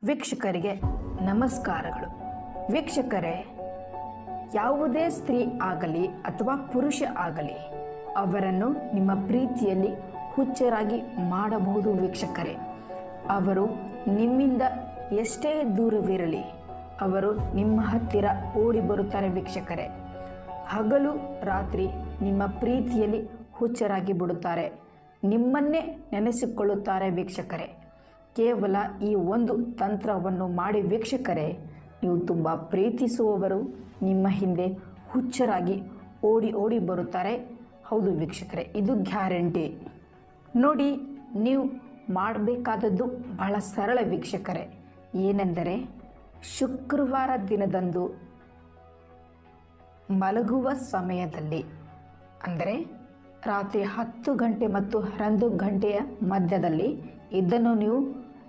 ವೀಕ್ಷಕರಿಗೆ ನಮಸ್ಕಾರಗಳು. ವೀಕ್ಷಕರೇ, ಯಾವುದೇ ಸ್ತ್ರೀ ಆಗಲಿ ಅಥವಾ ಪುರುಷ ಆಗಲಿ ಅವರನ್ನು ನಿಮ್ಮ ಪ್ರೀತಿಯಲ್ಲಿ ಹುಚ್ಚರಾಗಿ ಮಾಡಬಹುದು. ವೀಕ್ಷಕರೇ, ಅವರು ನಿಮ್ಮಿಂದ ಎಷ್ಟೇ ದೂರವಿರಲಿ ಅವರು ನಿಮ್ಮ ಹತ್ತಿರ ಓಡಿ ಬರುತ್ತಾರೆ. ವೀಕ್ಷಕರೇ, ಹಗಲು ರಾತ್ರಿ ನಿಮ್ಮ ಪ್ರೀತಿಯಲ್ಲಿ ಹುಚ್ಚರಾಗಿ ಬಿಡುತ್ತಾರೆ, ನಿಮ್ಮನ್ನೇ ನೆನೆಸಿಕೊಳ್ಳುತ್ತಾರೆ. ವೀಕ್ಷಕರೇ, ಕೇವಲ ಈ ಒಂದು ತಂತ್ರವನ್ನು ಮಾಡಿ ವೀಕ್ಷಕರೇ, ನೀವು ತುಂಬ ಪ್ರೀತಿಸುವವರು ನಿಮ್ಮ ಹಿಂದೆ ಹುಚ್ಚರಾಗಿ ಓಡಿ ಬರುತ್ತಾರೆ. ಹೌದು ವೀಕ್ಷಕರೇ, ಇದು ಗ್ಯಾರಂಟಿ. ನೋಡಿ, ನೀವು ಮಾಡಬೇಕಾದದ್ದು ಬಹಳ ಸರಳ ವೀಕ್ಷಕರೇ. ಏನೆಂದರೆ, ಶುಕ್ರವಾರ ದಿನದಂದು ಮಲಗುವ ಸಮಯದಲ್ಲಿ, ಅಂದರೆ ರಾತ್ರಿ 10 ಗಂಟೆ ಮತ್ತು 11 ಗಂಟೆಯ ಮಧ್ಯದಲ್ಲಿ ಇದನ್ನು ನೀವು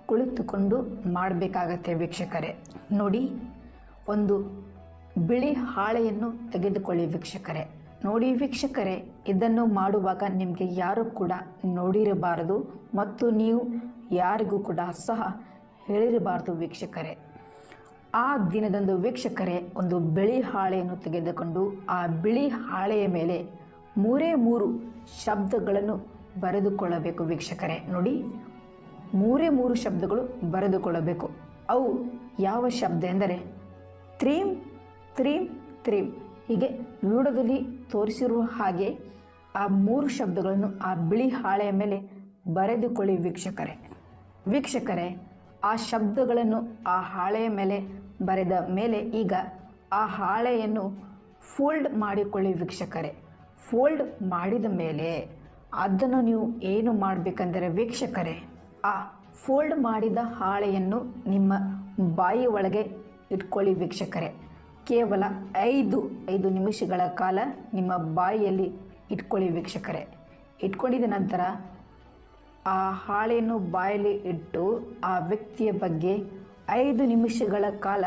ಕುಳಿತುಕೊಂಡು ಮಾಡಬೇಕಾಗತ್ತೆ ವೀಕ್ಷಕರೇ. ನೋಡಿ, ಒಂದು ಬಿಳಿ ಹಾಳೆಯನ್ನು ತೆಗೆದುಕೊಳ್ಳಿ ವೀಕ್ಷಕರೇ. ನೋಡಿ ವೀಕ್ಷಕರೇ, ಇದನ್ನು ಮಾಡುವಾಗ ನಿಮಗೆ ಯಾರು ಕೂಡ ನೋಡಿರಬಾರದು ಮತ್ತು ನೀವು ಯಾರಿಗೂ ಕೂಡ ಸಹ ಹೇಳಿರಬಾರದು ವೀಕ್ಷಕರೇ. ಆ ದಿನದಂದು ವೀಕ್ಷಕರೇ, ಒಂದು ಬಿಳಿ ಹಾಳೆಯನ್ನು ತೆಗೆದುಕೊಂಡು ಆ ಬಿಳಿ ಹಾಳೆಯ ಮೇಲೆ 3 ಶಬ್ದಗಳನ್ನು ಬರೆದುಕೊಳ್ಳಬೇಕು ವೀಕ್ಷಕರೇ. ನೋಡಿ, 3 ಶಬ್ದಗಳು ಬರೆದುಕೊಳ್ಳಬೇಕು. ಅವು ಯಾವ ಶಬ್ದ ಎಂದರೆ ತ್ರೀಂ ತ್ರೀಂ ತ್ರೀಂ. ಹೀಗೆ ವಿಡಿಯೋದಲ್ಲಿ ತೋರಿಸಿರುವ ಹಾಗೆ ಆ 3 ಶಬ್ದಗಳನ್ನು ಆ ಬಿಳಿ ಹಾಳೆಯ ಮೇಲೆ ಬರೆದುಕೊಳ್ಳಿ ವೀಕ್ಷಕರೇ. ವೀಕ್ಷಕರೇ, ಆ ಶಬ್ದಗಳನ್ನು ಆ ಹಾಳೆಯ ಮೇಲೆ ಬರೆದ ಮೇಲೆ ಈಗ ಆ ಹಾಳೆಯನ್ನು ಫೋಲ್ಡ್ ಮಾಡಿಕೊಳ್ಳಿ ವೀಕ್ಷಕರೇ. ಫೋಲ್ಡ್ ಮಾಡಿದ ಮೇಲೆ ಅದನ್ನು ನೀವು ಏನು ಮಾಡಬೇಕೆಂದರೆ ವೀಕ್ಷಕರೇ, ಆ ಫೋಲ್ಡ್ ಮಾಡಿದ ಹಾಳೆಯನ್ನು ನಿಮ್ಮ ಬಾಯಿ ಒಳಗೆ ಇಟ್ಕೊಳ್ಳಿ ವೀಕ್ಷಕರೇ. ಕೇವಲ 5 ನಿಮಿಷಗಳ ಕಾಲ ನಿಮ್ಮ ಬಾಯಿಯಲ್ಲಿ ಇಟ್ಕೊಳ್ಳಿ ವೀಕ್ಷಕರೇ. ಇಟ್ಕೊಂಡಿದ ನಂತರ ಆ ಹಾಳೆಯನ್ನು ಬಾಯಲ್ಲಿ ಇಟ್ಟು ಆ ವ್ಯಕ್ತಿಯ ಬಗ್ಗೆ 5 ನಿಮಿಷಗಳ ಕಾಲ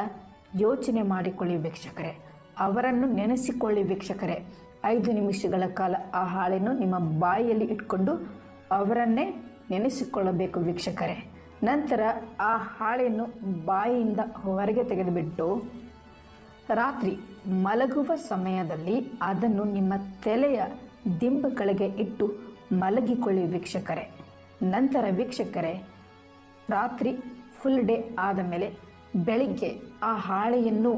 ಯೋಚನೆ ಮಾಡಿಕೊಳ್ಳಿ ವೀಕ್ಷಕರೇ. ಅವರನ್ನು ನೆನೆಸಿಕೊಳ್ಳಿ ವೀಕ್ಷಕರೇ. 5 ನಿಮಿಷಗಳ ಕಾಲ ಆ ಹಾಳೆಯನ್ನು ನಿಮ್ಮ ಬಾಯಿಯಲ್ಲಿ ಇಟ್ಕೊಂಡು ಅವರನ್ನೇ ನೆನೆಸಿಕೊಳ್ಳಬೇಕು ವೀಕ್ಷಕರೇ. ನಂತರ ಆ ಹಾಳೆಯನ್ನು ಬಾಯಿಯಿಂದ ಹೊರಗೆ ತೆಗೆದುಬಿಟ್ಟು ರಾತ್ರಿ ಮಲಗುವ ಸಮಯದಲ್ಲಿ ಅದನ್ನು ನಿಮ್ಮ ತಲೆಯ ದಿಂಬುಗಳಿಗೆ ಇಟ್ಟು ಮಲಗಿಕೊಳ್ಳಿ ವೀಕ್ಷಕರೇ. ನಂತರ ವೀಕ್ಷಕರೇ, ರಾತ್ರಿ ಫುಲ್ ಡೇ ಆದ ಮೇಲೆ ಬೆಳಿಗ್ಗೆ ಆ ಹಾಳೆಯನ್ನು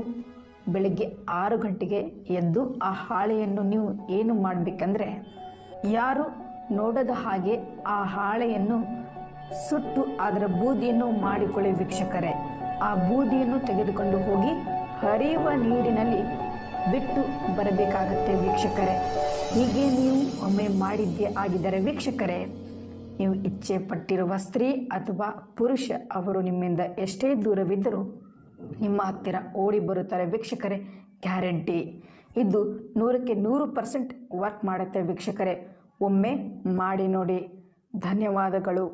ಬೆಳಿಗ್ಗೆ 6 ಗಂಟೆಗೆ ಎದ್ದು ಆ ಹಾಳೆಯನ್ನು ನೀವು ಏನು ಮಾಡಬೇಕಂದ್ರೆ, ಯಾರು ನೋಡದ ಹಾಗೆ ಆ ಹಾಳೆಯನ್ನು ಸುಟ್ಟು ಅದರ ಬೂದಿಯನ್ನು ಮಾಡಿಕೊಳ್ಳಿ ವೀಕ್ಷಕರೇ. ಆ ಬೂದಿಯನ್ನು ತೆಗೆದುಕೊಂಡು ಹೋಗಿ ಹರಿಯುವ ನೀರಿನಲ್ಲಿ ಬಿಟ್ಟು ಬರಬೇಕಾಗತ್ತೆ ವೀಕ್ಷಕರೇ. ಹೀಗೆ ನೀವು ಒಮ್ಮೆ ಮಾಡಿದ್ದೇ ಆಗಿದ್ದರೆ ವೀಕ್ಷಕರೇ, ನೀವು ಇಚ್ಛೆ ಪಟ್ಟಿರುವ ಸ್ತ್ರೀ ಅಥವಾ ಪುರುಷ ಅವರು ನಿಮ್ಮಿಂದ ಎಷ್ಟೇ ದೂರವಿದ್ದರೂ ನಿಮ್ಮ ಹತ್ತಿರ ಓಡಿ ಬರುತ್ತಾರೆ ವೀಕ್ಷಕರೇ. ಗ್ಯಾರಂಟಿ. ಇದು 100ಕ್ಕೆ 100% ವರ್ಕ್ ಮಾಡುತ್ತೆ ವೀಕ್ಷಕರೇ. ಒಮ್ಮೆ ಮಾಡಿ ನೋಡಿ. ಧನ್ಯವಾದಗಳು.